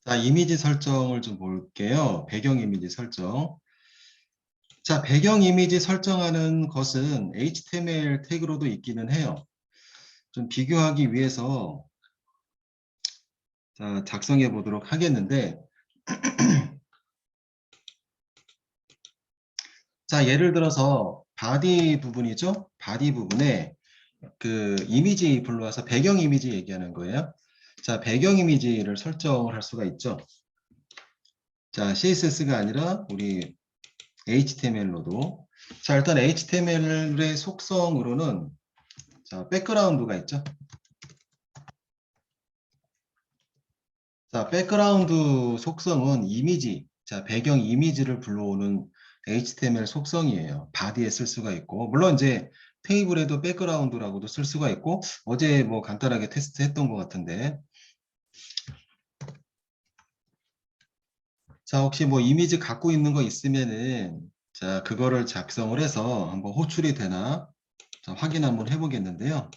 자, 이미지 설정을 좀 볼게요. 배경 이미지 설정. 자, 배경 이미지 설정하는 것은 HTML 태그로도 있기는 해요. 좀 비교하기 위해서 자, 작성해 보도록 하겠는데, 자, 예를 들어서 바디 부분이죠? 바디 부분에 그 이미지 불러와서 배경 이미지 얘기하는 거예요. 자, 배경 이미지를 설정을 할 수가 있죠. 자, CSS가 아니라 우리 HTML로도. 자, 일단 HTML의 속성으로는 자, 백그라운드가 있죠. 자, 백그라운드 속성은 이미지, 자, 배경 이미지를 불러오는 HTML 속성이에요. 바디에 쓸 수가 있고, 물론 이제 테이블에도 백그라운드라고도 쓸 수가 있고, 어제 뭐 간단하게 테스트 했던 것 같은데, 자, 혹시 뭐 이미지 갖고 있는 거 있으면은, 자, 그거를 작성을 해서 한번 호출이 되나, 자, 확인 한번 해보겠는데요.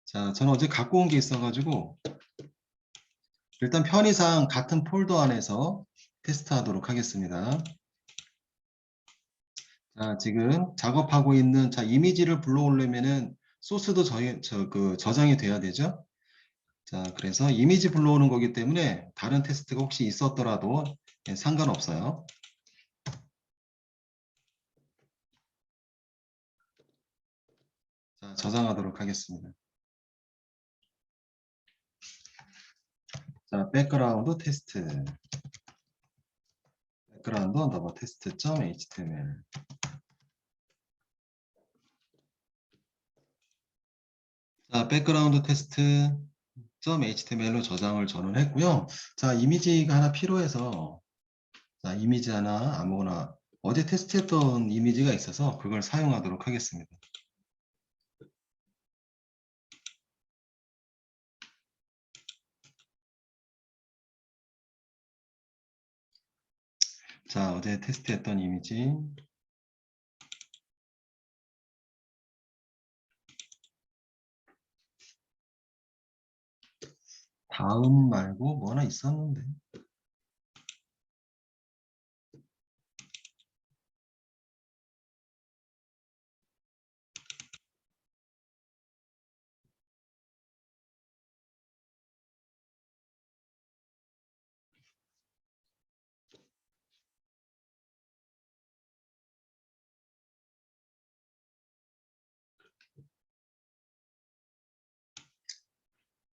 자, 저는 어제 갖고 온 게 있어가지고, 일단 편의상 같은 폴더 안에서 테스트하도록 하겠습니다. 자, 지금 작업하고 있는 자 이미지를 불러오려면은 소스도 저장이 돼야 되죠. 자, 그래서 이미지 불러오는 거기 때문에 다른 테스트가 혹시 있었더라도 상관없어요. 자, 저장하도록 하겠습니다. 자, 백그라운드 테스트. 백그라운드 언더바 테스트.html. 자, 백그라운드 테스트.html로 저장을 저는 했고요. 자, 이미지가 하나 필요해서 자, 이미지 하나 아무거나 어제 테스트했던 이미지가 있어서 그걸 사용하도록 하겠습니다. 자, 어제 테스트했던 이미지. 다음 말고 뭐 하나 있었는데.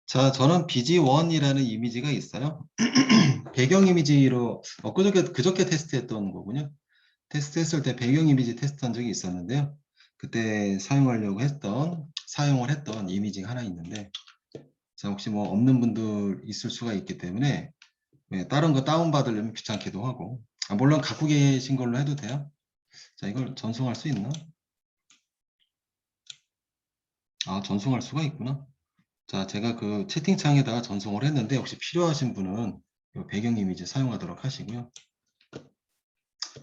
자, 저는 BG1이라는 이미지가 있어요. 배경 이미지로 그저께 테스트했던 거군요. 테스트했을 때 배경 이미지 테스트한 적이 있었는데요. 그때 사용을 했던 이미지가 하나 있는데, 자, 혹시 뭐 없는 분들 있을 수가 있기 때문에 다른 거 다운받으려면 귀찮기도 하고, 물론 갖고 계신 걸로 해도 돼요. 자, 이걸 전송할 수 있나? 아, 전송할 수가 있구나. 자, 제가 그 채팅창에다가 전송을 했는데 혹시 필요하신 분은 요 배경 이미지 사용하도록 하시고요.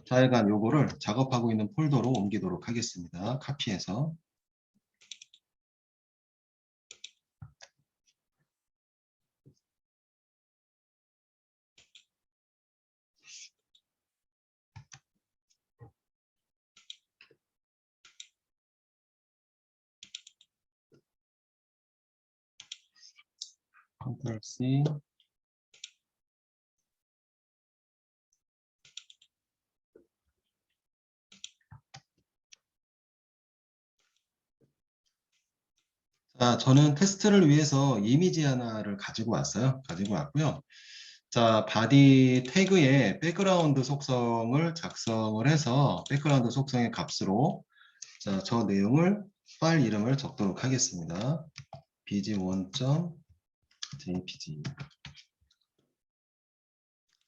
자여간 요거를 작업하고 있는 폴더로 옮기도록 하겠습니다. 카피해서. 컨트롤 C. 자, 저는 테스트를 위해서 이미지 하나를 가지고 왔어요. 가지고 왔고요. 자, 바디 태그에 백그라운드 속성을 작성을 해서 백그라운드 속성의 값으로 자, 저 내용을 파일 이름을 적도록 하겠습니다. bg1.jpg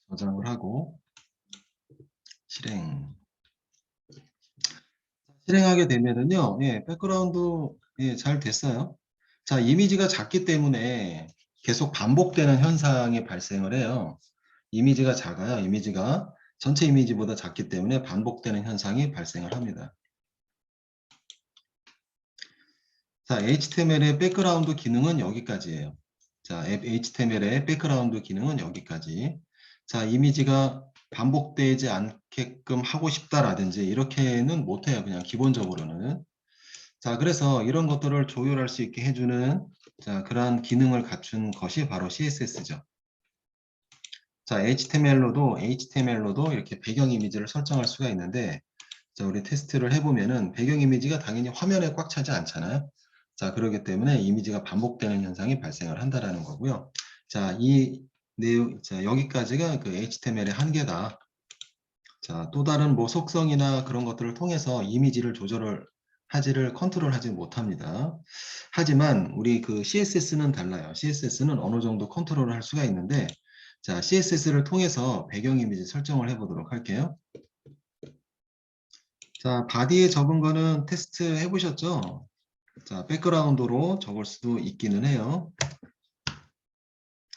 저장을 하고 실행하게 되면은요, 백그라운드 잘 됐어요. 자, 이미지가 작기 때문에 계속 반복되는 현상이 발생을 해요. 이미지가 작아요. 이미지가 전체 이미지보다 작기 때문에 반복되는 현상이 발생을 합니다. 자, HTML의 백그라운드 기능은 여기까지예요. 자, HTML의 백그라운드 기능은 여기까지. 자, 이미지가 반복되지 않게끔 하고 싶다라든지 이렇게는 못해요. 그냥 기본적으로는. 자, 그래서 이런 것들을 조율할 수 있게 해주는 자, 그러한 기능을 갖춘 것이 바로 CSS죠. 자, HTML로도 이렇게 배경 이미지를 설정할 수가 있는데, 자, 우리 테스트를 해보면은 배경 이미지가 당연히 화면에 꽉 차지 않잖아요. 자, 그렇기 때문에 이미지가 반복되는 현상이 발생을 한다라는 거고요. 자, 이 내용, 자, 여기까지가 그 HTML의 한계다. 자, 또 다른 뭐 속성이나 그런 것들을 통해서 이미지를 하지를 컨트롤하지 못합니다. 하지만 우리 그 CSS는 달라요. CSS는 어느 정도 컨트롤을 할 수가 있는데, 자, CSS를 통해서 배경 이미지 설정을 해보도록 할게요. 자, 바디에 적은 거는 테스트 해보셨죠? 자, 백그라운드로 적을 수도 있기는 해요.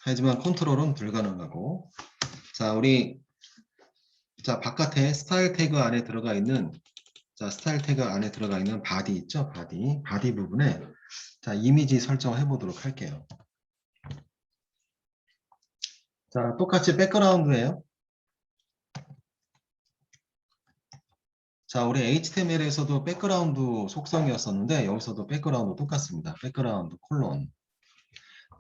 하지만 컨트롤은 불가능하고. 자, 자, 바깥에 스타일 태그 안에 들어가 있는, 자, 스타일 태그 안에 들어가 있는 바디 있죠? 바디 부분에, 자, 이미지 설정을 해보도록 할게요. 자, 똑같이 백그라운드예요. 자, 우리 HTML에서도 백그라운드 속성이었었는데, 여기서도 백그라운드 똑같습니다. 백그라운드 콜론.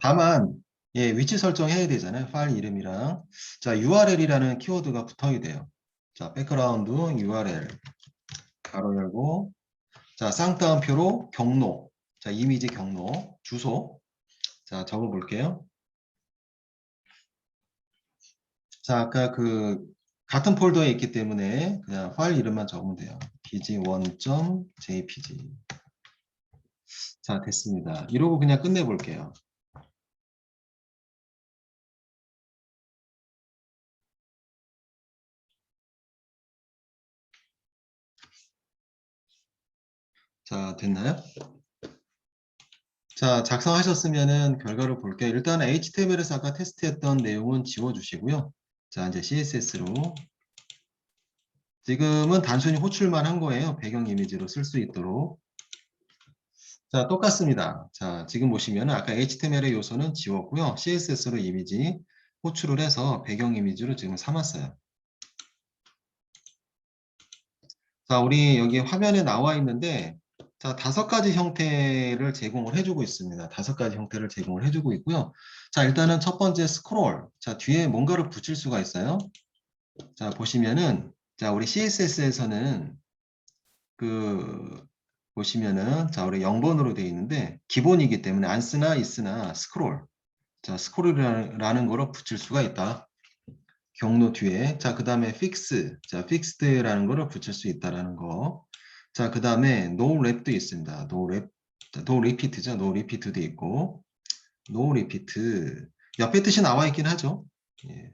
다만 위치 설정해야 되잖아요. 파일 이름이랑. 자, URL이라는 키워드가 붙어야 돼요. 자, 백그라운드 URL 가로 열고, 자, 쌍따옴표로 경로, 자, 이미지 경로, 주소, 자, 적어 볼게요. 자, 아까 그 같은 폴더에 있기 때문에 그냥 파일 이름만 적으면 돼요. bg1.jpg. 자, 됐습니다. 이러고 그냥 끝내볼게요. 자, 됐나요? 자, 작성하셨으면은 결과를 볼게요. 일단 HTML에서 아까 테스트했던 내용은 지워주시고요. 자, 이제 CSS로. 지금은 단순히 호출만 한 거예요. 배경 이미지로 쓸 수 있도록. 자, 똑같습니다. 자, 지금 보시면 아까 HTML의 요소는 지웠고요. CSS로 이미지 호출을 해서 배경 이미지로 지금 삼았어요. 자, 우리 여기 화면에 나와 있는데, 자, 5가지 형태를 제공을 해주고 있습니다. 5가지 형태를 제공을 해주고 있고요. 자, 일단은 첫 번째 스크롤. 자, 뒤에 뭔가를 붙일 수가 있어요. 자, 보시면은, 자, 우리 CSS에서는 보시면은, 자, 우리 0번으로 되어 있는데, 기본이기 때문에 안 쓰나 있으나 스크롤. 자, 스크롤이라는 거로 붙일 수가 있다. 경로 뒤에. 자, 그 다음에 fix. 자, fixed라는 거를 붙일 수 있다라는 거. 자, 그 다음에 no rep도 있습니다. no rep. 자, no repeat죠. no repeat도 있고. no repeat. 옆에 뜻이 나와 있긴 하죠. 예.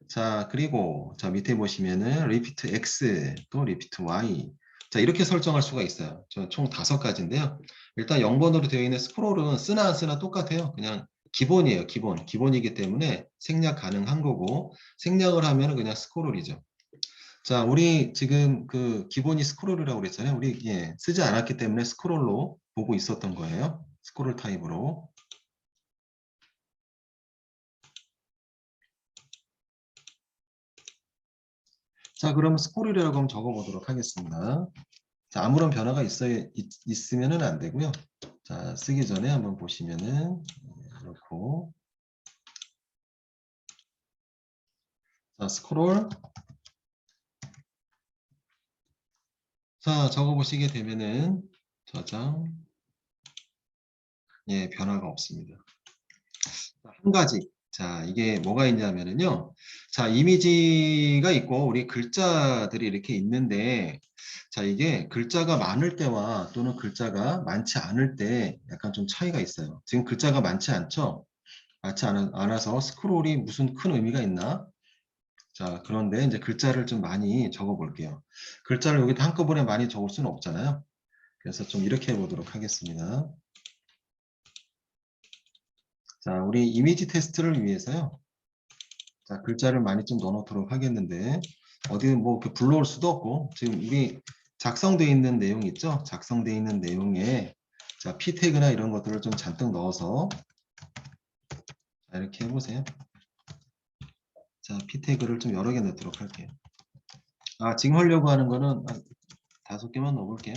자, 그리고 자, 밑에 보시면은 repeat x 또 repeat y. 자, 이렇게 설정할 수가 있어요. 총 5가지인데요. 일단 0번으로 되어 있는 스크롤은 쓰나 안 쓰나 똑같아요. 그냥 기본이에요. 기본이기 때문에 생략 가능한 거고, 생략을 하면은 그냥 스크롤이죠. 자, 우리 지금 그 기본이 스크롤이라고 그랬잖아요. 우리 쓰지 않았기 때문에 스크롤로 보고 있었던 거예요. 스크롤 타입으로. 자, 그럼 스크롤이라고 한번 적어보도록 하겠습니다. 자, 아무런 변화가 있으면은 안 되고요. 자, 쓰기 전에 한번 보시면은 이렇고, 자, 스크롤. 자, 적어보시게 되면은 저장, 변화가 없습니다. 자, 한 가지. 자, 이게 뭐가 있냐면은요. 자, 이미지가 있고 우리 글자들이 이렇게 있는데, 자, 이게 글자가 많을 때와 또는 글자가 많지 않을 때 약간 좀 차이가 있어요. 지금 글자가 많지 않죠? 않아서 스크롤이 무슨 큰 의미가 있나? 자, 그런데 이제 글자를 좀 많이 적어 볼게요. 글자를 여기다 한꺼번에 많이 적을 수는 없잖아요. 그래서 좀 이렇게 해보도록 하겠습니다. 자, 우리 이미지 테스트를 위해서요. 자, 글자를 많이 좀 넣어놓도록 하겠는데, 어디 뭐 이렇게 불러올 수도 없고, 지금 우리 작성되어 있는 내용 있죠? 작성되어 있는 내용에, 자, p 태그나 이런 것들을 좀 잔뜩 넣어서, 자, 이렇게 해보세요. 자, p 태그를 좀 여러 개 넣도록 할게요. 지금 하려고 하는 거는 5개만 넣어볼게요.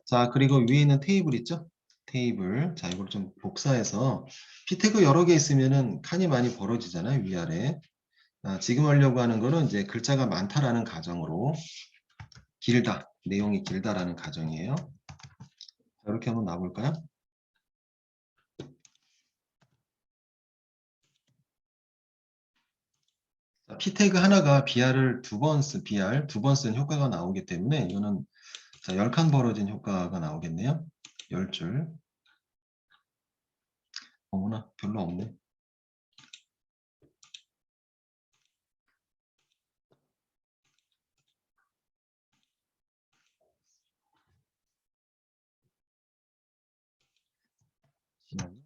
자, 그리고 위에 있는 테이블 있죠? 테이블. 자, 이걸 좀 복사해서 p 태그 여러 개 있으면은 칸이 많이 벌어지잖아요, 위아래. 지금 하려고 하는 거는 이제 글자가 많다라는 가정으로 길다, 내용이 길다라는 가정이에요. 자, 이렇게 한번 놔볼까요? p 태그 하나가 br을 br 두 번 쓴 효과가 나오기 때문에 이거는 자, 10칸 벌어진 효과가 나오겠네요. 10줄. 어머나, 별로 없네. 잠시만요.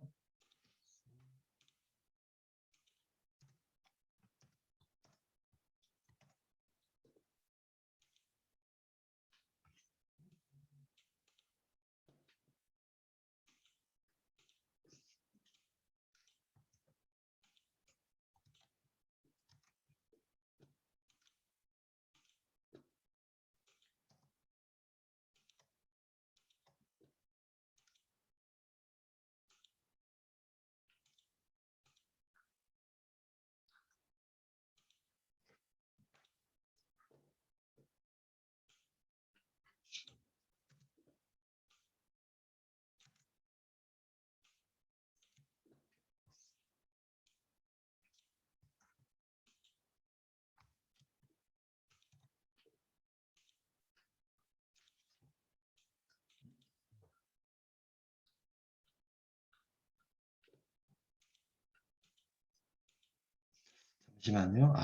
잠시만요.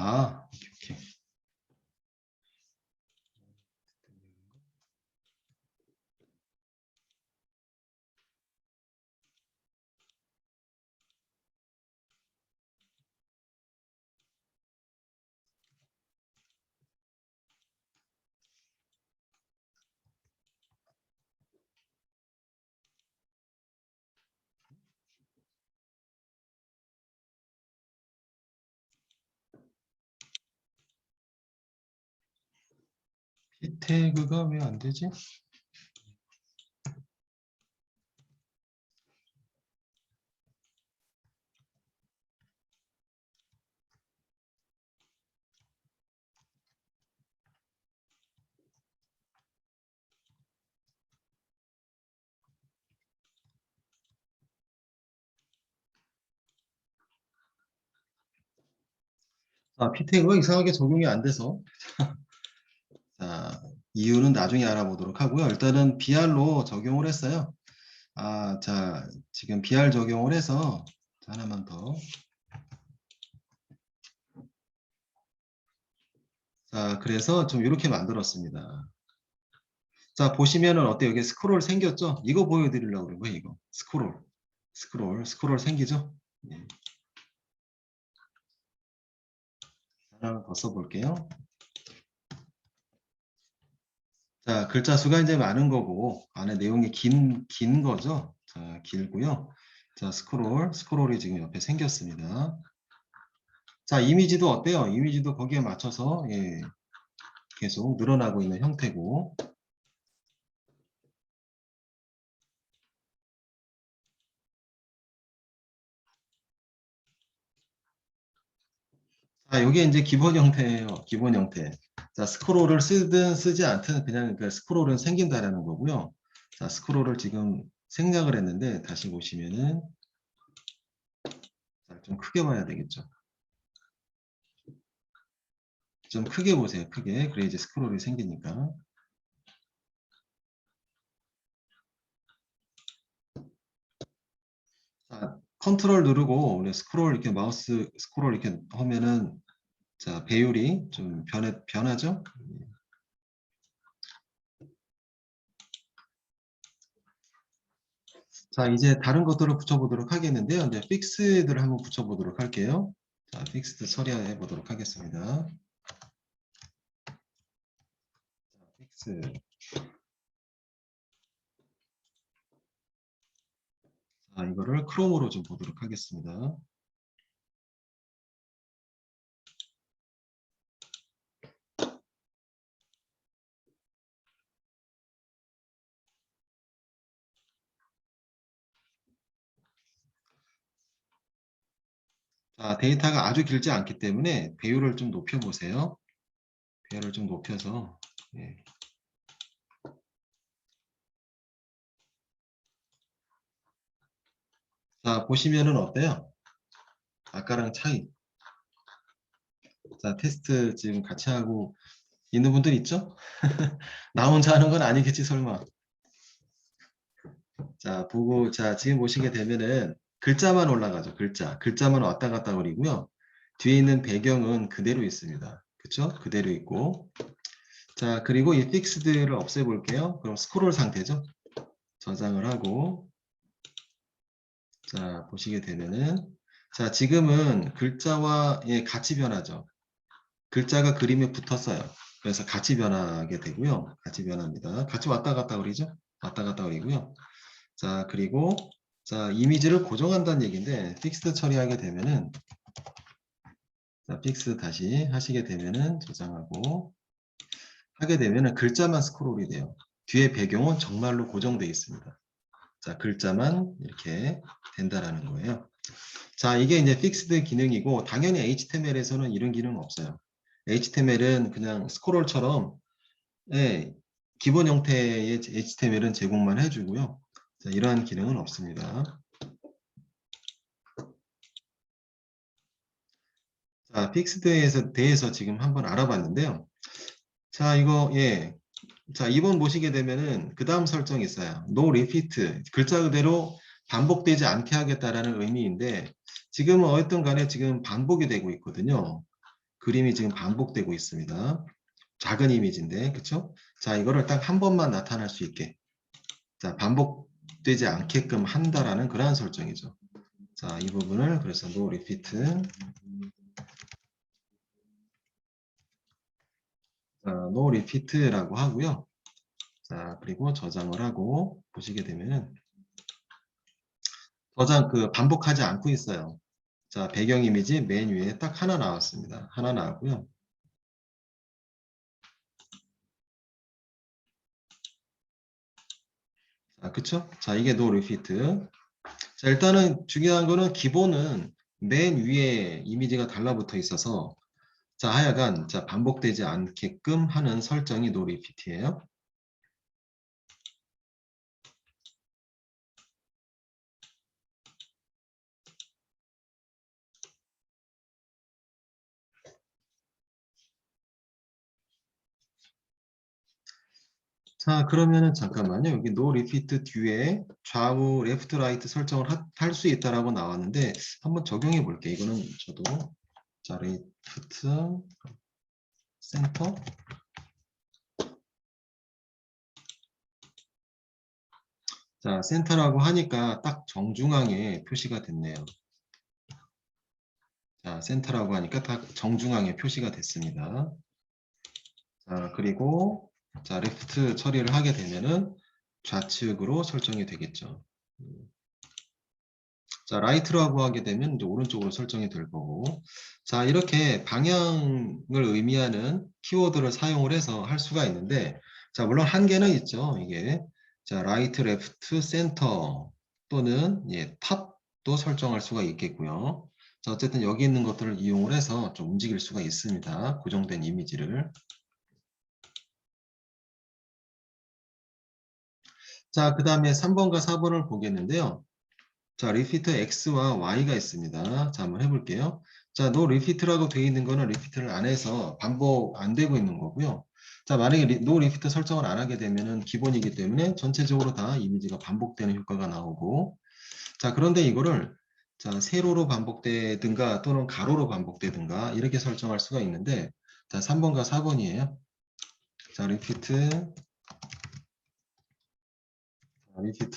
오케이. p 태그가 왜 안 되지? p 태그가 이상하게 적용이 안 돼서 자, 이유는 나중에 알아보도록 하고요. 일단은 BR로 적용을 했어요. 자, 지금 BR 적용을 해서 하나만 더. 자, 그래서 좀 이렇게 만들었습니다. 자, 보시면은 어때요? 여기 스크롤 생겼죠? 이거 보여드리려고 그런 거예요, 이거. 스크롤 생기죠? 예. 하나 더 써볼게요. 자, 글자 수가 이제 많은 거고, 안에 내용이 긴 거죠? 자, 길고요. 자, 스크롤이 지금 옆에 생겼습니다. 자, 이미지도 어때요? 이미지도 거기에 맞춰서, 예, 계속 늘어나고 있는 형태고. 자, 이게 이제 기본 형태예요. 기본 형태. 자, 스크롤을 쓰든 쓰지 않든 그냥 그 스크롤은 생긴다라는 거고요. 자, 스크롤을 지금 생략을 했는데 다시 보시면은 자, 좀 크게 봐야 되겠죠. 좀 크게 보세요. 크게. 그래 이제 스크롤이 생기니까. 자, 컨트롤 누르고 우리 스크롤 이렇게 마우스 스크롤 이렇게 하면은 자, 배율이 좀 변하죠? 자, 이제 다른 것들을 붙여보도록 하겠는데요. 이제 픽스들을 한번 붙여보도록 할게요. 자, 픽스드 처리해 보도록 하겠습니다. 자, 픽스. 자, 이거를 크롬으로 좀 보도록 하겠습니다. 자, 데이터가 아주 길지 않기 때문에 배율을 좀 높여보세요. 배열을 좀 높여서. 예. 자, 보시면은 어때요? 아까랑 차이. 자, 테스트 지금 같이 하고 있는 분들 있죠? 나 혼자 하는 건 아니겠지, 설마. 자, 보고, 자, 지금 보시게 되면은 글자만 올라가죠, 글자. 글자만 왔다 갔다 거리고요. 뒤에 있는 배경은 그대로 있습니다. 그쵸? 그대로 있고. 자, 그리고 이 픽스드를 없애볼게요. 그럼 스크롤 상태죠? 저장을 하고. 자, 보시게 되면은. 자, 지금은 글자와 예, 같이 변하죠. 글자가 그림에 붙었어요. 그래서 같이 변하게 되고요. 같이 변합니다. 같이 왔다 갔다 그리죠? 왔다 갔다 그리고요. 자, 그리고 자, 이미지를 고정한다는 얘기인데 픽스 처리하게 되면은 자, 픽스 다시 하시게 되면은 저장하고 하게 되면은 글자만 스크롤이 돼요. 뒤에 배경은 정말로 고정되어 있습니다. 자, 글자만 이렇게 된다라는 거예요. 자, 이게 이제 픽스드 기능이고 당연히 HTML에서는 이런 기능 없어요. HTML은 그냥 스크롤처럼 예, 기본 형태의 HTML은 제공만 해주고요. 자, 이러한 기능은 없습니다. 자, 픽스드에 대해서 지금 한번 알아봤는데요. 자, 이거, 예. 자, 2번 보시게 되면은 그 다음 설정이 있어요. No repeat. 글자 그대로 반복되지 않게 하겠다라는 의미인데 지금은 어쨌든 간에 지금 반복이 되고 있거든요. 그림이 지금 반복되고 있습니다. 작은 이미지인데, 그쵸? 자, 이거를 딱 한 번만 나타날 수 있게. 자, 반복되지 않게끔 한다라는 그러한 설정이죠. 자, 이 부분을 그래서 no repeat. 자, no repeat라고 하고요. 자, 그리고 저장을 하고 보시게 되면은 저장 반복하지 않고 있어요. 자, 배경 이미지 맨 위에 딱 하나 나왔습니다. 하나 나왔고요. 자, 그쵸? 자, 이게 no repeat. 자, 일단은 중요한 거는 기본은 맨 위에 이미지가 달라붙어 있어서 자, 하여간 자, 반복되지 않게끔 하는 설정이 no repeat이에요. 자, 그러면은 잠깐만요. 여기 no repeat 뒤에 좌우 left right 설정을 할 수 있다라고 나왔는데 한번 적용해 볼게요. 이거는 저도 자, left 센터. 자, 센터라고 하니까 딱 정중앙에 표시가 됐네요. 자, 센터라고 하니까 딱 정중앙에 표시가 됐습니다. 자, 그리고 자, 레프트 처리를 하게 되면은 좌측으로 설정이 되겠죠. 자, 라이트라고 하게 되면 이제 오른쪽으로 설정이 될 거고. 자, 이렇게 방향을 의미하는 키워드를 사용을 해서 할 수가 있는데, 자, 물론 한계는 있죠. 이게. 자, 라이트, 레프트, 센터 또는 예, 탑도 설정할 수가 있겠고요. 자, 어쨌든 여기 있는 것들을 이용을 해서 좀 움직일 수가 있습니다. 고정된 이미지를. 자, 그 다음에 3번과 4번을 보겠는데요. 자, 리피트 X와 Y가 있습니다. 자, 한번 해볼게요. 자, no repeat라고 되어 있는 거는 리피트를 안 해서 반복 안 되고 있는 거고요. 자, 만약에 no repeat 설정을 안 하게 되면은 기본이기 때문에 전체적으로 다 이미지가 반복되는 효과가 나오고. 자, 그런데 이거를 자, 세로로 반복되든가 또는 가로로 반복되든가 이렇게 설정할 수가 있는데 자, 3번과 4번이에요. 자, 리피트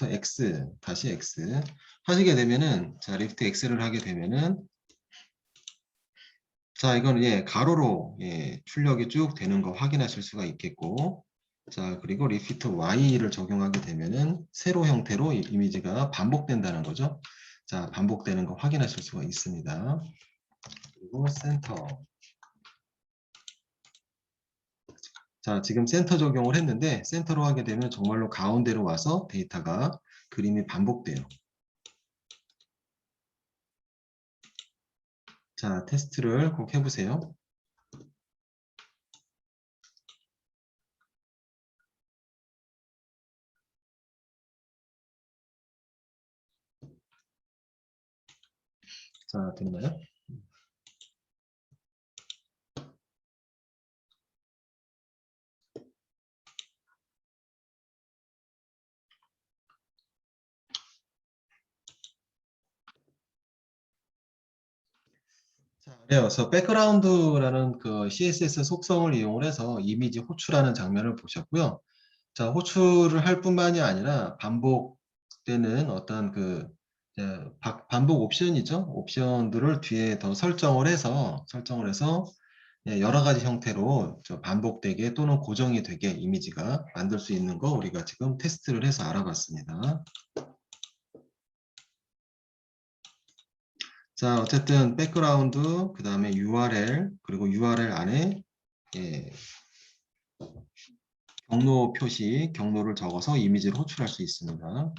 X 다시 X 하시게 되면은 자, 리피트 X를 하게 되면은 자, 이건 예, 가로로 예, 출력이 쭉 되는 거 확인하실 수가 있겠고, 자, 그리고 리피트 Y를 적용하게 되면은 세로 형태로 이미지가 반복된다는 거죠. 자, 반복되는 거 확인하실 수가 있습니다. 그리고 센터. 자, 지금 센터 적용을 했는데 센터로 하게 되면 정말로 가운데로 와서 데이터가 그림이 반복돼요. 자, 테스트를 꼭 해보세요. 자, 됐나요? 자, 그래서 백그라운드라는 그 CSS 속성을 이용을 해서 이미지 호출하는 장면을 보셨고요. 자, 호출을 할 뿐만이 아니라 반복되는 어떤 그 이제 반복 옵션이죠. 옵션들을 뒤에 더 설정을 해서 예, 여러 가지 형태로 반복되게 또는 고정이 되게 이미지가 만들 수 있는 거 우리가 지금 테스트를 해서 알아봤습니다. 자, 어쨌든 백그라운드, 그 다음에 URL, 그리고 URL 안에 예, 경로 표시, 경로를 적어서 이미지를 호출할 수 있습니다.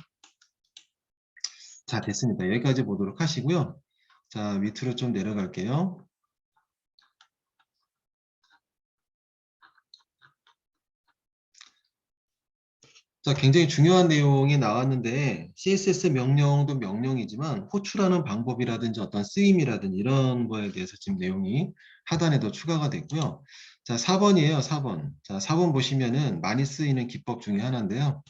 자, 됐습니다. 여기까지 보도록 하시고요. 자, 밑으로 좀 내려갈게요. 자, 굉장히 중요한 내용이 나왔는데 CSS 명령도 명령이지만 호출하는 방법이라든지 어떤 쓰임이라든지 이런 거에 대해서 지금 내용이 하단에 더 추가가 됐고요. 자, 4번이에요. 4번. 자, 4번 보시면은 많이 쓰이는 기법 중에 하나인데요.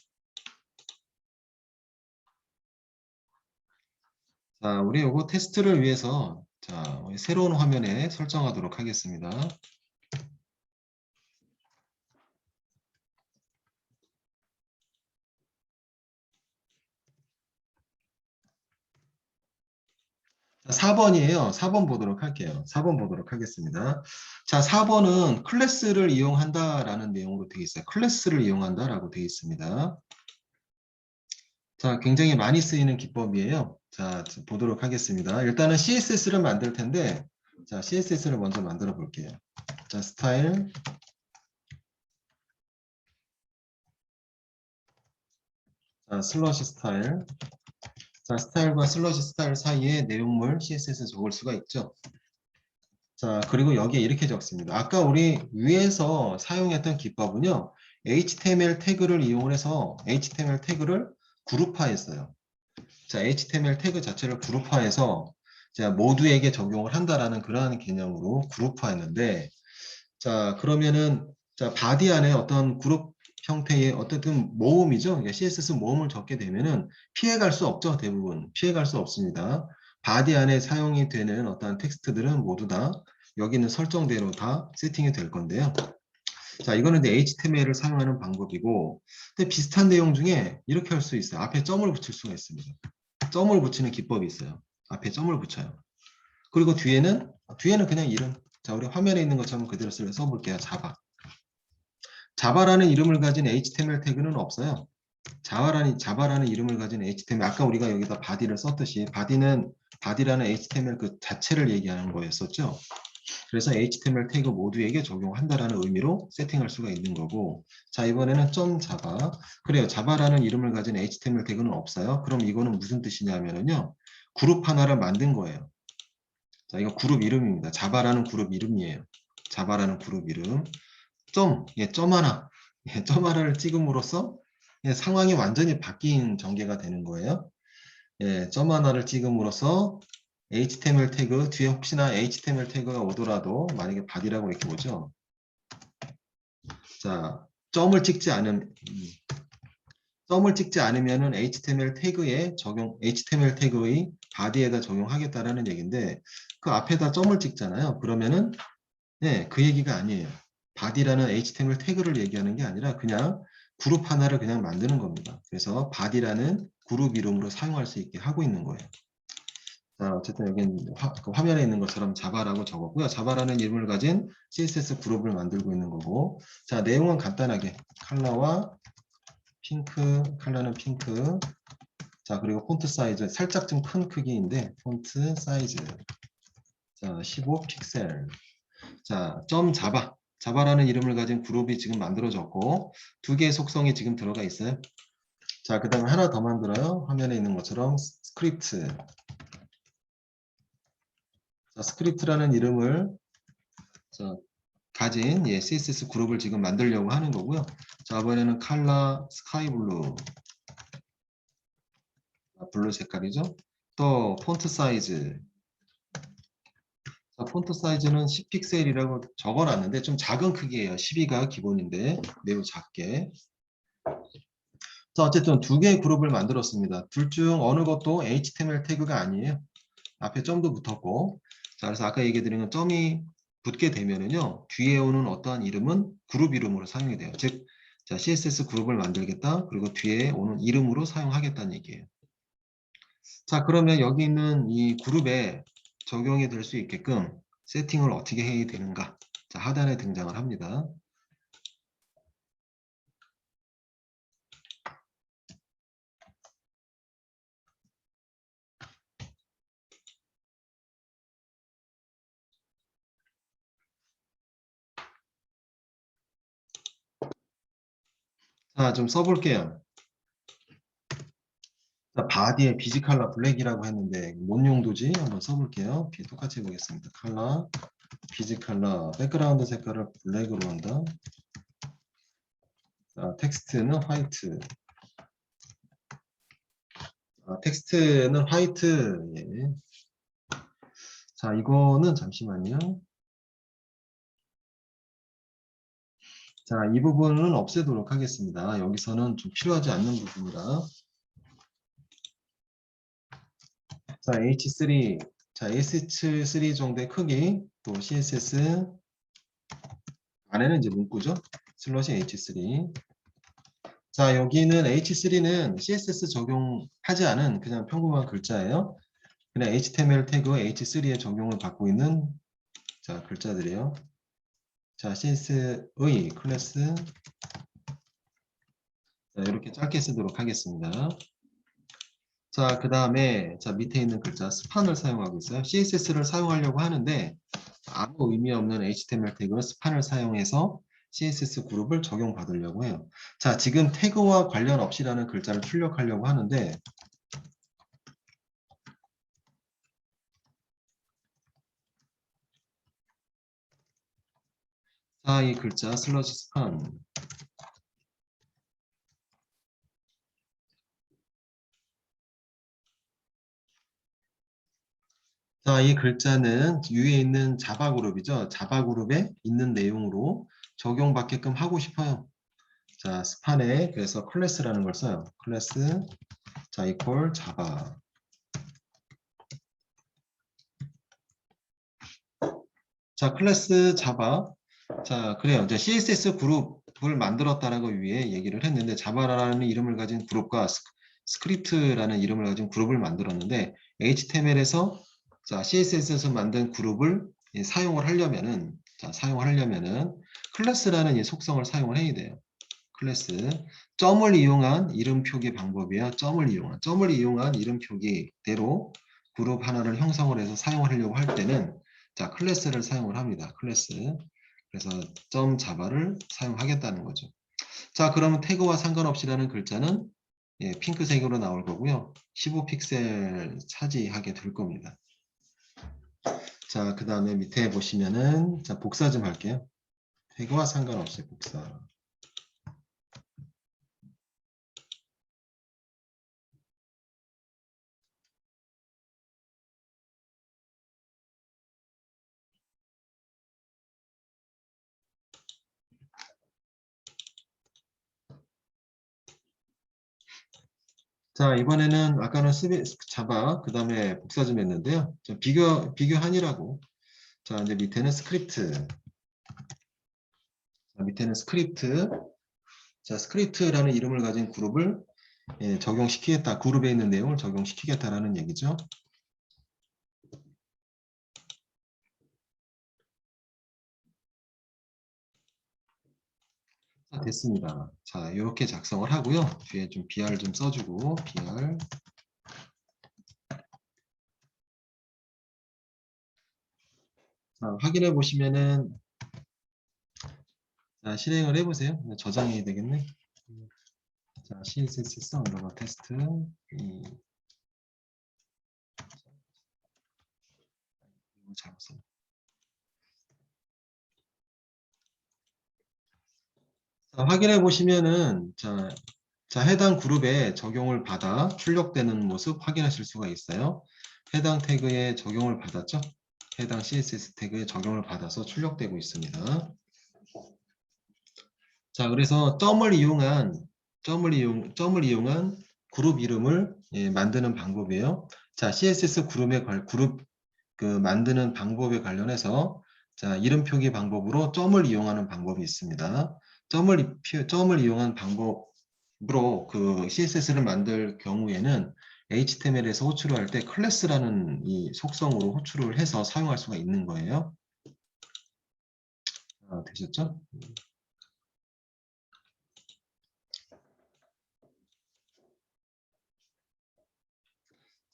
자, 우리 요거 테스트를 위해서 자, 새로운 화면에 설정하도록 하겠습니다. 자, 4번이에요. 4번 보도록 할게요. 4번 보도록 하겠습니다. 자, 4번은 클래스를 이용한다라는 내용으로 되어 있어요. 클래스를 이용한다라고 되어 있습니다. 자, 굉장히 많이 쓰이는 기법이에요. 자, 보도록 하겠습니다. 일단은 CSS를 만들 텐데, 자, CSS를 먼저 만들어 볼게요. 자, 스타일, 자, 슬러시 스타일. 자, 스타일과 슬러시 스타일 사이에 내용물 CSS 적을 수가 있죠. 자, 그리고 여기에 이렇게 적습니다. 아까 우리 위에서 사용했던 기법은요, HTML 태그를 이용해서 HTML 태그를 그룹화했어요. 자, HTML 태그 자체를 그룹화해서 자, 모두에게 적용을 한다라는 그러한 개념으로 그룹화했는데, 자, 그러면은 자, 바디 안에 어떤 그룹 형태의 어쨌든 모음이죠. 그러니까 CSS 모음을 적게 되면은 피해갈 수 없죠. 대부분 피해갈 수 없습니다. 바디 안에 사용이 되는 어떤 텍스트들은 모두 다 여기 있는 설정대로 다 세팅이 될 건데요. 자, 이거는 이제 HTML을 사용하는 방법이고, 근데 비슷한 내용 중에 이렇게 할 수 있어요. 앞에 점을 붙일 수가 있습니다. 점을 붙이는 기법이 있어요. 앞에 점을 붙여요. 그리고 뒤에는 그냥 이름. 자, 우리 화면에 있는 것처럼 그대로 써볼게요. 자바. 자바라는 이름을 가진 HTML 태그는 없어요. 자바라는 이름을 가진 HTML, 아까 우리가 여기다 바디를 썼듯이, 바디라는 HTML 그 자체를 얘기하는 거였었죠. 그래서 HTML 태그 모두에게 적용한다라는 의미로 세팅할 수가 있는 거고, 자, 이번에는 .java. 그래요. 자바라는 이름을 가진 HTML 태그는 없어요. 그럼 이거는 무슨 뜻이냐면요, 그룹 하나를 만든 거예요. 자, 이거 그룹 이름입니다. 자바라는 그룹 이름이에요. 자바라는 그룹 이름. 점 하나. 예, 점 하나를 찍음으로써 예, 상황이 완전히 바뀐 전개가 되는 거예요. 예, 점 하나를 찍음으로써 HTML 태그, 뒤에 혹시나 HTML 태그가 오더라도 만약에 body라고 이렇게 오죠. 자, 점을 찍지 않으면은 HTML 태그의 body에다 적용하겠다라는 얘기인데, 그 앞에다 점을 찍잖아요. 그러면은 네, 그 얘기가 아니에요. body라는 HTML 태그를 얘기하는 게 아니라 그냥 그룹 하나를 그냥 만드는 겁니다. 그래서 body라는 그룹 이름으로 사용할 수 있게 하고 있는 거예요. 자, 어쨌든 여기는 그 화면에 있는 것처럼 자바라고 적었고요. 자바라는 이름을 가진 CSS 그룹을 만들고 있는 거고. 자, 내용은 간단하게 컬러와 컬러는 핑크. 자, 그리고 폰트 사이즈 살짝 좀 큰 크기인데 폰트 사이즈. 자, 15 픽셀. 자, 자바라는 이름을 가진 그룹이 지금 만들어졌고 두 개의 속성이 지금 들어가 있어요. 자, 그 다음에 하나 더 만들어요. 화면에 있는 것처럼 스크립트. 자, 스크립트라는 이름을 자, 가진 CSS 그룹을 지금 만들려고 하는 거고요. 자, 이번에는 컬러 스카이 블루, 블루 색깔이죠. 또 폰트 사이즈. 자, 폰트 사이즈는 10픽셀이라고 적어놨는데 좀 작은 크기예요. 12가 기본인데 매우 작게. 자, 어쨌든 두 개의 그룹을 만들었습니다. 둘 중 어느 것도 HTML 태그가 아니에요. 앞에 점도 붙었고. 자, 그래서 아까 얘기 드린 건 점이 붙게 되면은요, 뒤에 오는 어떠한 이름은 그룹 이름으로 사용이 돼요. 즉, 자, CSS 그룹을 만들겠다. 그리고 뒤에 오는 이름으로 사용하겠다는 얘기예요. 자, 그러면 여기 있는 이 그룹에 적용이 될 수 있게끔 세팅을 어떻게 해야 되는가? 자, 하단에 등장을 합니다. 자, 좀 써볼게요. 자, 바디에 비지 컬러 블랙이라고 했는데 뭔 용도지? 한번 써볼게요. 똑같이 해보겠습니다. 컬러, 비지 컬러, 백그라운드 색깔을 블랙으로 한다. 자, 텍스트는 화이트. 텍스트는 화이트. 예. 자, 이거는 잠시만요. 자, 이 부분은 없애도록 하겠습니다. 여기서는 좀 필요하지 않는 부분이라. 자, H3. 자, SH3 정도의 크기. 또 CSS. 안에는 이제 문구죠. 슬러시 H3. 자, 여기는 H3는 CSS 적용하지 않은 그냥 평범한 글자예요. 그냥 HTML 태그 H3에 적용을 받고 있는 자, 글자들이에요. 자, CSS의 클래스 자, 이렇게 짧게 쓰도록 하겠습니다. 자, 그 다음에 자 밑에 있는 글자 스판을 사용하고 있어요. CSS를 사용하려고 하는데 아무 의미 없는 HTML 태그 스판을 사용해서 CSS 그룹을 적용받으려고 해요. 자, 지금 태그와 관련 없이라는 글자를 출력하려고 하는데 자, 이 글자 슬러시 스판 자, 이 글자는 위에 있는 자바 그룹이죠. 자바 그룹에 있는 내용으로 적용받게끔 하고 싶어요. 자, 스판에 그래서 클래스라는 걸 써요. 클래스 자, 이퀄 자바. 자, 클래스 자바. 자, 그래요. 이제 CSS 그룹을 만들었다는 위해 얘기를 했는데 자바라는 이름을 가진 그룹과 스크립트라는 이름을 가진 그룹을 만들었는데 HTML에서 자, CSS에서 만든 그룹을 사용을 하려면은 자, 사용을 하려면은 클래스라는 이 속성을 사용을 해야 돼요. 클래스 점을 이용한 이름 표기 방법이야. 점을 이용한 이름 표기대로 그룹 하나를 형성을 해서 사용을 하려고 할 때는 자, 클래스를 사용을 합니다. 클래스. 그래서 점 자바를 사용하겠다는 거죠. 자, 그러면 태그와 상관없이라는 글자는 예, 핑크색으로 나올 거고요. 15픽셀 차지하게 될 겁니다. 자, 그 다음에 밑에 보시면은 자, 복사 좀 할게요. 태그와 상관없이 복사. 자, 이번에는 아까는 자바, 그 다음에 복사 좀 했는데요. 비교한이라고. 자, 이제 밑에는 스크립트. 자, 밑에는 스크립트. 자, 스크립트라는 이름을 가진 그룹을 예, 적용시키겠다. 그룹에 있는 내용을 적용시키겠다라는 얘기죠. 자, 됐습니다. 자, 이렇게 작성을 하고요. 뒤에 좀 BR 좀 써주고, BR. 자, 확인해 보시면은, 자, 실행을 해보세요. 저장이 되겠네. 자, CSS 언더바 테스트. 잘못 썼네. 자, 확인해 보시면은 자, 해당 그룹에 적용을 받아 출력되는 모습 확인하실 수가 있어요. 해당 태그에 적용을 받았죠? 해당 CSS 태그에 적용을 받아서 출력되고 있습니다. 자, 그래서 점을 이용한 그룹 이름을 만드는 방법이에요. 자, CSS 그룹 만드는 방법에 관련해서 자, 이름 표기 방법으로 점을 이용하는 방법이 있습니다. 점을 이용한 방법으로 그 CSS를 만들 경우에는 HTML에서 호출을 할 때 클래스라는 이 속성으로 호출을 해서 사용할 수가 있는 거예요. 되셨죠?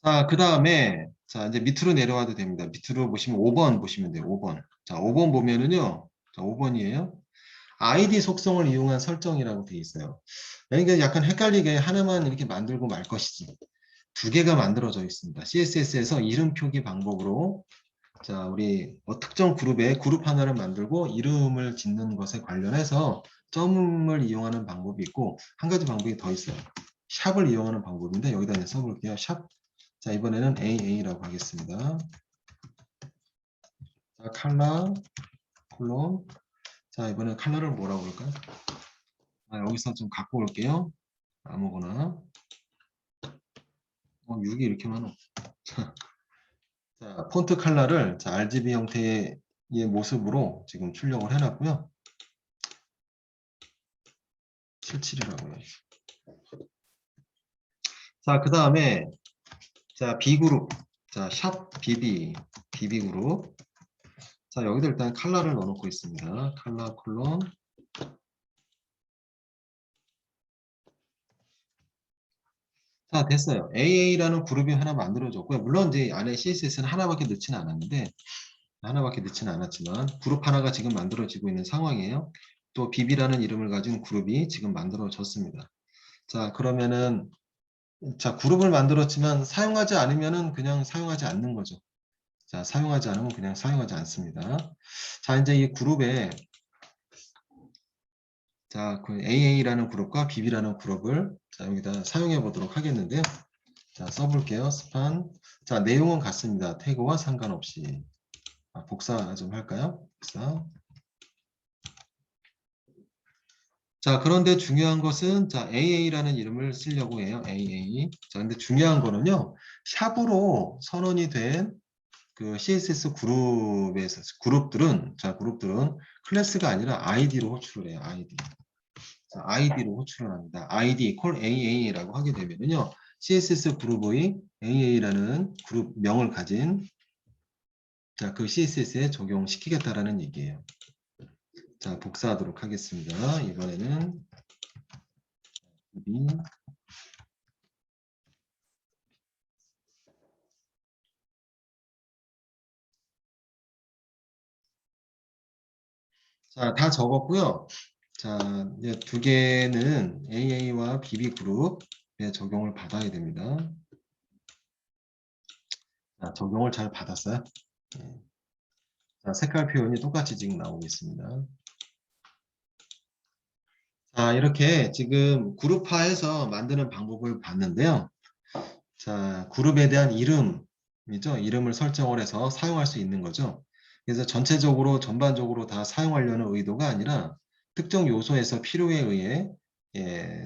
자, 그 다음에, 자, 이제 밑으로 내려와도 됩니다. 밑으로 보시면 5번 보시면 돼요. 5번. 자, 5번 보면은요. 자, 5번이에요. 아이디 속성을 이용한 설정이라고 되어 있어요. 그러니까 약간 헷갈리게 하나만 이렇게 만들고 말 것이지. 두 개가 만들어져 있습니다. CSS에서 이름 표기 방법으로 자, 우리 특정 그룹에 그룹 하나를 만들고 이름을 짓는 것에 관련해서 점을 이용하는 방법이 있고 한 가지 방법이 더 있어요. 샵을 이용하는 방법인데 여기다 이제 써볼게요. 샵. 자, 이번에는 AA라고 하겠습니다. 자, 칼라, 콜론. 자, 이번엔 칼라를 뭐라고 볼까요? 여기서 좀 갖고 올게요. 아무거나. 6이 이렇게 많아. 자, 폰트 칼라를 자, RGB 형태의 모습으로 지금 출력을 해놨고요. 77이라고요. 자, 그 다음에 자, B그룹. 자, 샵 BB 그룹. 자, 여기도 일단 칼라를 넣어놓고 있습니다. 칼라 콜론. 자, 됐어요. AA라는 그룹이 하나 만들어졌고요. 물론 이제 안에 CSS는 하나밖에 넣지는 않았는데, 하나밖에 넣지는 않았지만, 그룹 하나가 지금 만들어지고 있는 상황이에요. 또 BB라는 이름을 가진 그룹이 지금 만들어졌습니다. 자, 그러면은, 자, 그룹을 만들었지만 사용하지 않으면은 그냥 사용하지 않는 거죠. 자, 사용하지 않으면 그냥 사용하지 않습니다. 자, 이제 이 그룹에, 자, 그 AA라는 그룹과 BB라는 그룹을 자, 여기다 사용해 보도록 하겠는데요. 자, 써볼게요. 스판. 자, 내용은 같습니다. 태그와 상관없이. 복사 좀 할까요? 복사. 자, 그런데 중요한 것은, 자, AA라는 이름을 쓰려고 해요. AA. 자, 근데 중요한 거는요, 샵으로 선언이 된 그 CSS 그룹들은 클래스가 아니라 ID로 호출을 해요. ID. 자, ID로 호출을 합니다. ID 콜 AA라고 하게 되면요, CSS 그룹의 AA라는 그룹명을 가진 자, 그 CSS에 적용시키겠다라는 얘기예요. 자, 복사하도록 하겠습니다. 이번에는 DB. 자, 다 적었고요. 자, 이제 두 개는 AA와 BB 그룹에 적용을 받아야 됩니다. 자, 적용을 잘 받았어요. 네. 자, 색깔 표현이 똑같이 지금 나오고 있습니다. 자, 이렇게 지금 그룹화해서 만드는 방법을 봤는데요. 자, 그룹에 대한 이름이죠. 이름을 설정을 해서 사용할 수 있는 거죠. 그래서 전반적으로 다 사용하려는 의도가 아니라 특정 요소에서 필요에 의해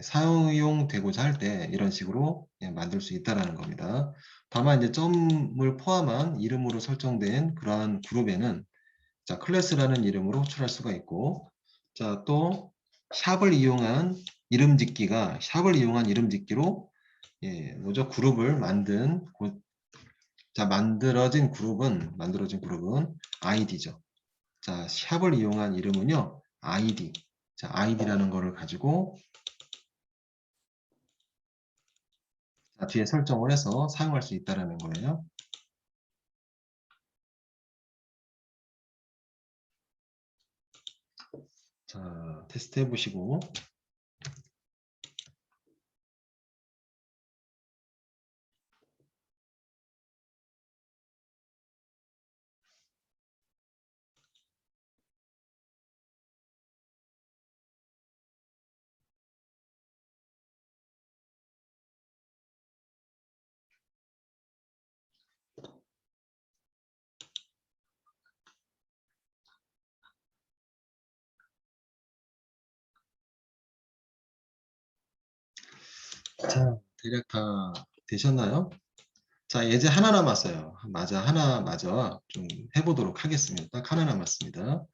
사용되고자 할 때 이런 식으로 만들 수 있다는 겁니다. 다만 이제 점을 포함한 이름으로 설정된 그러한 그룹에는 자, 클래스라는 이름으로 호출할 수가 있고 자, 또 샵을 이용한 이름 짓기로 뭐죠? 자, 만들어진 그룹은 ID죠. 자, 샵을 이용한 이름은요, ID. 자, ID라는 거를 가지고 자, 뒤에 설정을 해서 사용할 수 있다라는 거예요. 자, 테스트 해보시고. 대략 다 되셨나요? 자, 예제 하나 남았어요. 맞아, 하나 맞아. 좀 해보도록 하겠습니다. 딱 하나 남았습니다.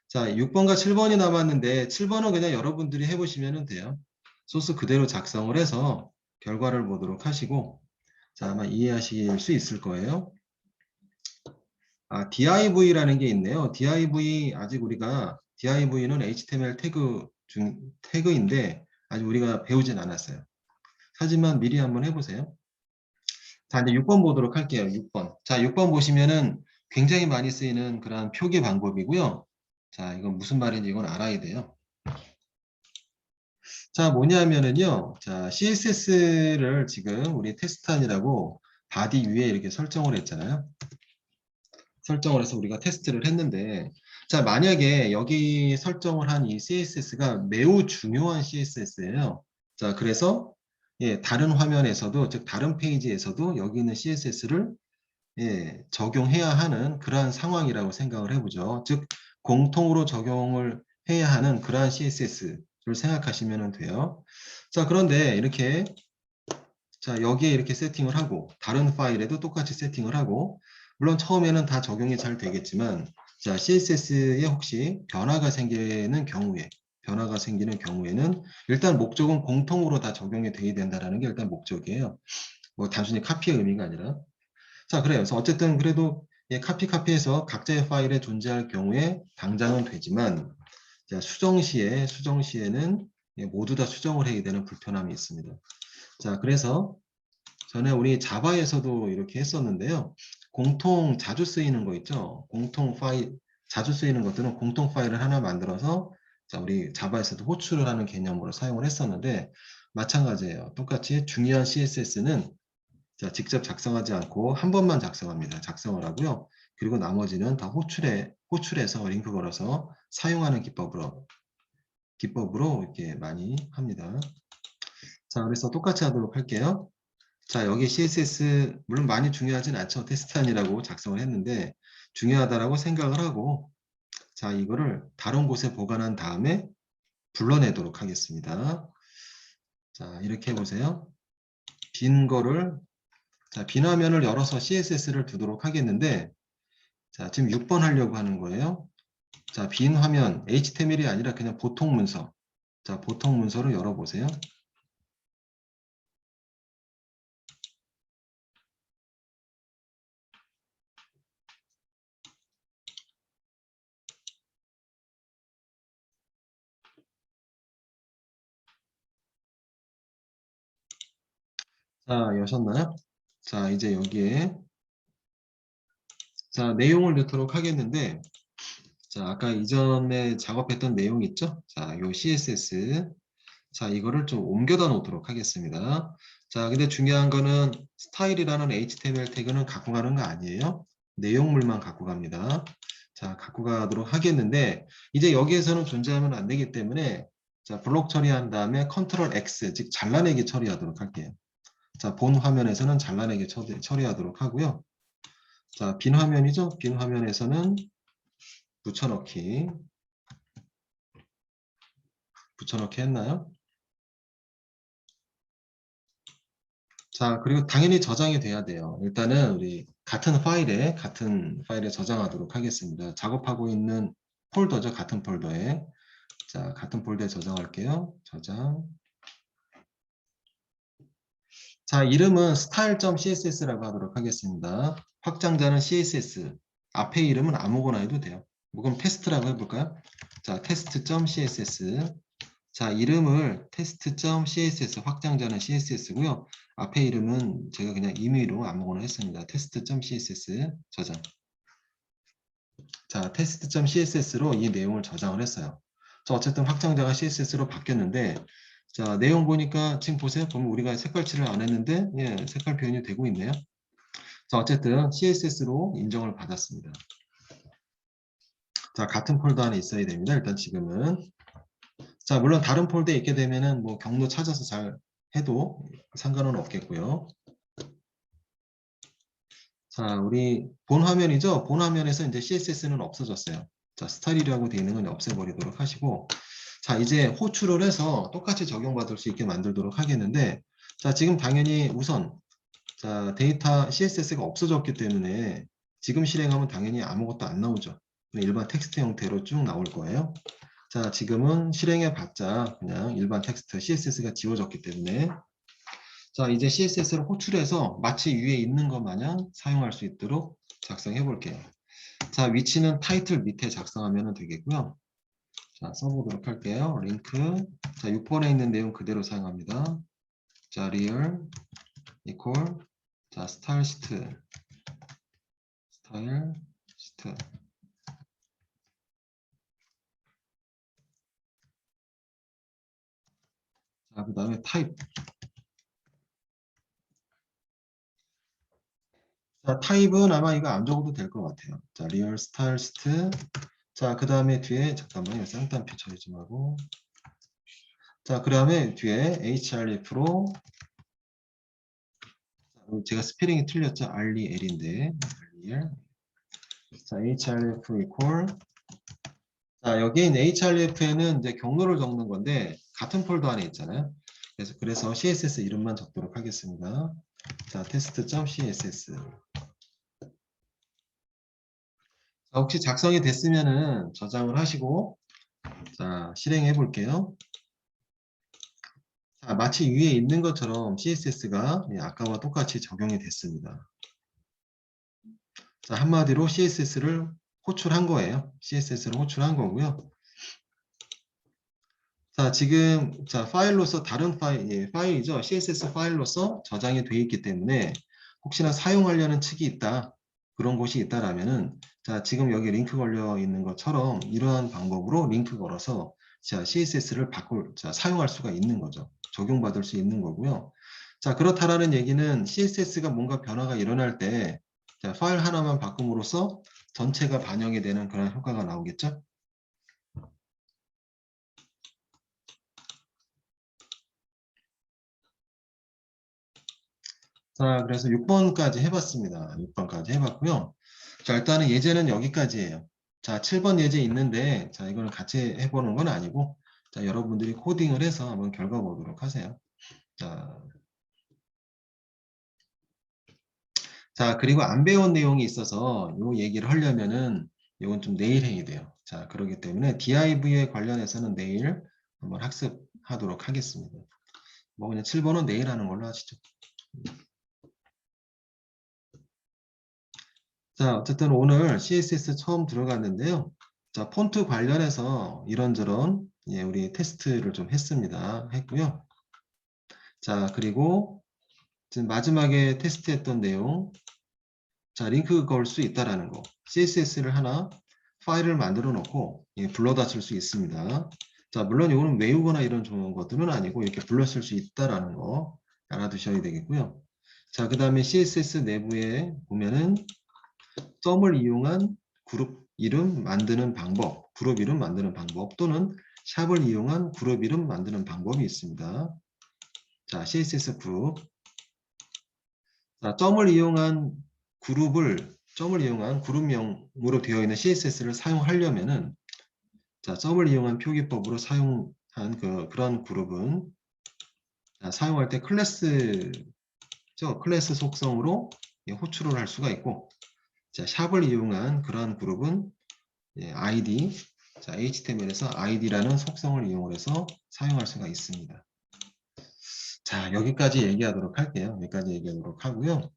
자, 6번과 7번이 남았는데 7번은 그냥 여러분들이 해보시면 돼요. 소스 그대로 작성을 해서 결과를 보도록 하시고, 자, 아마 이해하실 수 있을 거예요. div라는 게 있네요. div 아직 우리가 div는 HTML 태그인데 아직 우리가 배우진 않았어요. 하지만 미리 한번 해보세요. 자, 이제 6번 보도록 할게요. 6번. 자, 6번 보시면은 굉장히 많이 쓰이는 그런 표기 방법이고요. 자, 이건 무슨 말인지 이건 알아야 돼요. 자, 뭐냐면은요. 자, CSS를 지금 우리 테스트한이라고 바디 위에 이렇게 설정을 했잖아요. 설정을 해서 우리가 테스트를 했는데, 자, 만약에 여기 설정을 한 이 CSS가 매우 중요한 CSS예요. 자, 그래서 예, 다른 화면에서도, 즉 다른 페이지에서도 여기 있는 CSS를 예, 적용해야 하는 그러한 상황이라고 생각을 해보죠. 즉 공통으로 적용을 해야 하는 그러한 CSS를 생각하시면 돼요. 자, 그런데 이렇게 자, 여기에 이렇게 세팅을 하고 다른 파일에도 똑같이 세팅을 하고 물론 처음에는 다 적용이 잘 되겠지만 자, CSS에 혹시 변화가 생기는 경우에는 일단 목적은 공통으로 다 적용이 돼야 된다는 게 일단 목적이에요. 뭐 단순히 카피의 의미가 아니라 자, 그래요. 그래서 어쨌든 그래도 예, 카피해서 각자의 파일에 존재할 경우에 당장은 되지만 자, 수정 시에는 예, 모두 다 수정을 해야 되는 불편함이 있습니다. 자, 그래서 전에 우리 자바에서도 이렇게 했었는데요. 공통 자주 쓰이는 거 있죠? 자주 쓰이는 것들은 공통 파일을 하나 만들어서 자, 우리 자바에서도 호출을 하는 개념으로 사용을 했었는데 마찬가지예요. 똑같이 중요한 CSS는 자, 직접 작성하지 않고 한 번만 작성합니다. 작성을 하고요. 그리고 나머지는 다 호출해서 링크 걸어서 사용하는 기법으로 이렇게 많이 합니다. 자, 그래서 똑같이 하도록 할게요. 자, 여기 CSS 물론 많이 중요하진 않죠. 테스트한이라고 작성을 했는데 중요하다라고 생각을 하고 자, 이거를 다른 곳에 보관한 다음에 불러내도록 하겠습니다. 자, 이렇게 해보세요. 빈 화면을 열어서 CSS를 두도록 하겠는데 자, 지금 6번 하려고 하는 거예요. 자, 빈 화면, HTML이 아니라 그냥 보통 문서. 자, 보통 문서를 열어보세요. 자, 여셨나요? 자, 이제 여기에 자, 내용을 넣도록 하겠는데 자, 아까 이전에 작업했던 내용 있죠? 자, 요 CSS. 자, 이거를 좀 옮겨다 놓도록 하겠습니다. 자, 근데 중요한 거는 스타일이라는 HTML 태그는 갖고 가는 거 아니에요. 내용물만 갖고 갑니다. 자, 갖고 가도록 하겠는데 이제 여기에서는 존재하면 안 되기 때문에 자, 블록 처리한 다음에 컨트롤 X, 즉 잘라내기 처리하도록 할게요. 자, 본 화면에서는 잘라내기 처리하도록 하고요. 자, 빈 화면이죠? 빈 화면에서는 붙여넣기 했나요? 자, 그리고 당연히 저장이 돼야 돼요. 일단은 우리 같은 파일에 저장하도록 하겠습니다. 작업하고 있는 폴더죠. 같은 폴더에. 자, 같은 폴더에 저장할게요. 저장. 자, 이름은 style.css라고 하도록 하겠습니다. 확장자는 CSS. 앞에 이름은 아무거나 해도 돼요. 뭐 그럼 테스트라고 해볼까요? 자, test.css. 자, 이름을 test.css, 확장자는 CSS고요. 앞에 이름은 제가 그냥 임의로 아무거나 했습니다. test.css 저장. 자, test.css로 이 내용을 저장을 했어요. 자, 어쨌든 확장자가 CSS로 바뀌었는데 자, 내용 보니까 지금 보세요. 보면 우리가 색깔 칠을 안 했는데 예, 색깔 표현이 되고 있네요. 자, 어쨌든 CSS로 인정을 받았습니다. 자, 같은 폴더 안에 있어야 됩니다. 일단 지금은 자, 물론 다른 폴더에 있게 되면은 뭐 경로 찾아서 잘 해도 상관은 없겠고요. 자, 우리 본 화면이죠? 본 화면에서 이제 CSS는 없어졌어요. 자, 스타일이라고 되어 있는 건 없애버리도록 하시고 자, 이제 호출을 해서 똑같이 적용받을 수 있게 만들도록 하겠는데 자, 지금 당연히 우선 자, 데이터 CSS가 없어졌기 때문에 지금 실행하면 당연히 아무것도 안 나오죠. 그냥 일반 텍스트 형태로 쭉 나올 거예요. 자, 지금은 실행해 봤자 그냥 일반 텍스트 CSS가 지워졌기 때문에 자, 이제 CSS를 호출해서 마치 위에 있는 것 마냥 사용할 수 있도록 작성해 볼게요. 자, 위치는 타이틀 밑에 작성하면 되겠고요. 자, 써보도록 할게요. 링크. 자, 6번에 있는 내용 그대로 사용합니다. 자, real equal 자, 스타일 시트 스타일 시트 자, 그 다음에 타입 자, 타입은 아마 이거 안 적어도 될 것 같아요. 자, real style sheet 자, 그 다음에 뒤에 잠깐만요. 쌍따옴표 처리 좀 하고 자, 그 다음에 뒤에 href로 제가 스페링이 틀렸죠? REL인데 REL 자, href equal 자, 여기인 href에는 이제 경로를 적는 건데 같은 폴더 안에 있잖아요. 그래서 CSS 이름만 적도록 하겠습니다. 자, test.css. 자, 혹시 작성이 됐으면은 저장을 하시고 자, 실행해 볼게요. 자, 마치 위에 있는 것처럼 CSS가 아까와 똑같이 적용이 됐습니다. 자, 한마디로 CSS를 호출한 거예요. CSS를 호출한 거고요. 자, 지금 자 파일로서 다른 파일, 파일이죠. CSS 파일로서 저장이 되어 있기 때문에 혹시나 사용하려는 측이 있다. 그런 곳이 있다라면은 자, 지금 여기 링크 걸려 있는 것처럼 이러한 방법으로 링크 걸어서 자, CSS를 사용할 수가 있는 거죠. 적용받을 수 있는 거고요. 자, 그렇다라는 얘기는 CSS가 뭔가 변화가 일어날 때 자, 파일 하나만 바꿈으로써 전체가 반영이 되는 그런 효과가 나오겠죠. 자, 그래서 6번까지 해봤습니다. 6번까지 해봤고요. 자, 일단은 예제는 여기까지예요. 자, 7번 예제 있는데, 자, 이거는 같이 해보는 건 아니고, 자, 여러분들이 코딩을 해서 한번 결과 보도록 하세요. 자, 자, 그리고 안 배운 내용이 있어서 요 얘기를 하려면은, 이건 좀 내일 해야 돼요. 자, 그렇기 때문에 DIV에 관련해서는 내일 한번 학습하도록 하겠습니다. 뭐 그냥 7번은 내일 하는 걸로 하시죠. 자, 어쨌든 오늘 CSS 처음 들어갔는데요. 자, 폰트 관련해서 이런저런 우리 테스트를 좀 했고요. 자, 그리고 지금 마지막에 테스트했던 내용, 자, 링크 걸 수 있다라는 거. CSS를 하나 파일을 만들어 놓고 불러다 쓸 수 있습니다. 자, 물론 이거는 외우거나 이런 좋은 것들은 아니고 이렇게 불러 쓸 수 있다라는 거 알아두셔야 되겠고요. 자, 그 다음에 CSS 내부에 보면은 썸을 이용한 그룹 이름 만드는 방법, 그룹 이름 만드는 방법 또는 샵을 이용한 그룹 이름 만드는 방법이 있습니다. 자, CSS 그룹. 자, 점을 이용한 그룹명으로 되어 있는 CSS를 사용하려면은 자, 점을 이용한 표기법으로 사용한 그런 그룹은 자, 사용할 때 클래스 속성으로 호출을 할 수가 있고 자, 샵을 이용한 그러한 그룹은 ID, 자, HTML에서 ID라는 속성을 이용해서 사용할 수가 있습니다. 자, 여기까지 얘기하도록 할게요. 여기까지 얘기하도록 하고요.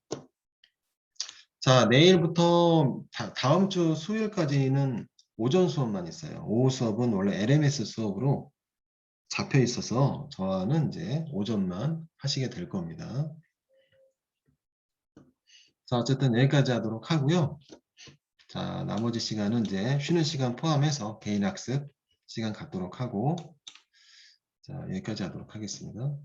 자, 내일부터 다음 주 수요일까지는 오전 수업만 있어요. 오후 수업은 원래 LMS 수업으로 잡혀 있어서 저는 이제 오전만 하시게 될 겁니다. 자, 어쨌든 여기까지 하도록 하고요. 자, 나머지 시간은 이제 쉬는 시간 포함해서 개인 학습 시간 갖도록 하고 자, 여기까지 하도록 하겠습니다.